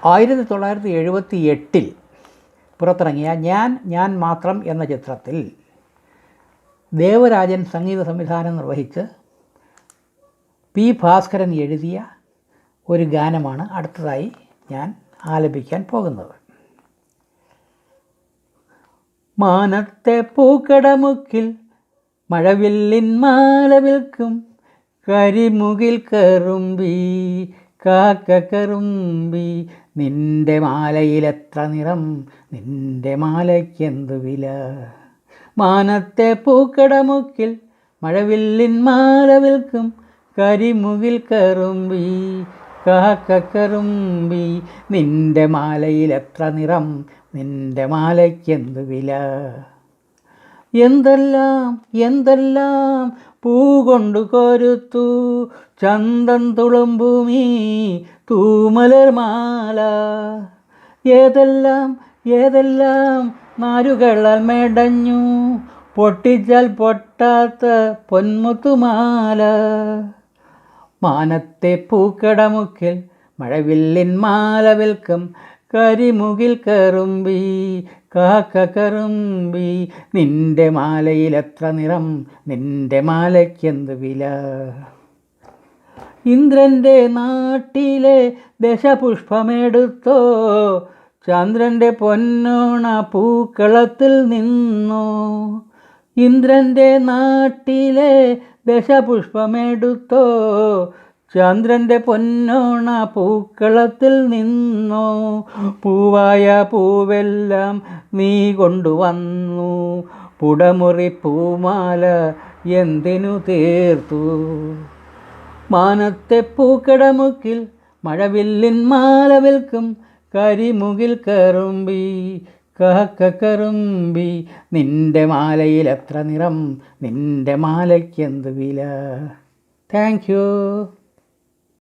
1978 പുറത്തിറങ്ങിയ ഞാൻ മാത്രം എന്ന ചിത്രത്തിൽ ദേവരാജൻ സംഗീത സംവിധാനം നിർവഹിച്ച് പി ഭാസ്കരൻ എഴുതിയ ഒരു ഗാനമാണ് അടുത്തതായി ഞാൻ ആലപിക്കാൻ പോകുന്നത്. മാനത്തെ പൂക്കടമുക്കിൽ മഴവില്ലിൻ മാല വിൽക്കും കരിമുകിൽ കറുമ്പി കാക്കക്കറുമ്പി, നിന്റെ മാലയിലെത്ര നിറം, നിന്റെ മാലയ്ക്കെന്തു വില. മാനത്തെ പൂക്കടമുക്കിൽ മഴവില്ലിൻ മാല വിൽക്കും കരിമുകിൽ കറുമ്പി കാക്കക്കറുമ്പി, നിന്റെ മാലയിലെത്ര നിറം, നിന്റെ മാലയ്ക്കെന്തു വില. എന്തെല്ലാം പൂ കൊണ്ടു കോരുത്തു ചന്തം തുളുമ്പുമീ തൂമലർ മാല. ഏതെല്ലാം നാരുകളാൽ മെടഞ്ഞു പൊട്ടിച്ചാൽ പൊട്ടാത്ത പൊന്മുത്തുമാല. മാനത്തെ പൂക്കടമുക്കിൽ മഴവില്ലിൻ മാല വിൽക്കും കരിമുകിൽ കറുമ്പി കാക്കക്കറുമ്പി, നിന്റെ മാലയിലെത്ര നിറം, നിന്റെ മാലയ്ക്കെന്ത് വില. ഇന്ദ്രൻ്റെ നാട്ടിലെ ദശപുഷ്പമെടുത്തോ ചന്ദ്രൻ്റെ പൊന്നോണ പൂക്കളത്തിൽ നിന്നോ. ഇന്ദ്രൻ്റെ നാട്ടിലെ ദശപുഷ്പമെടുത്തോ ചന്ദ്രൻ്റെ പൊന്നോണ പൂക്കളത്തിൽ നിന്നോ. പൂവായ പൂവെല്ലാം നീ കൊണ്ടുവന്നു, പുടമുറി പൂമാല എന്തിനു തീർത്തു. മാനത്തെ പൂക്കടമുക്കിൽ മഴവില്ലിൻ മാല വിൽക്കും കരിമുകിൽ കറുമ്പി കാക്കക്കറുമ്പി, നിന്റെ മാലയിലെത്ര നിറം, നിന്റെ മാലയ്ക്കെന്ത് വില. Thank you.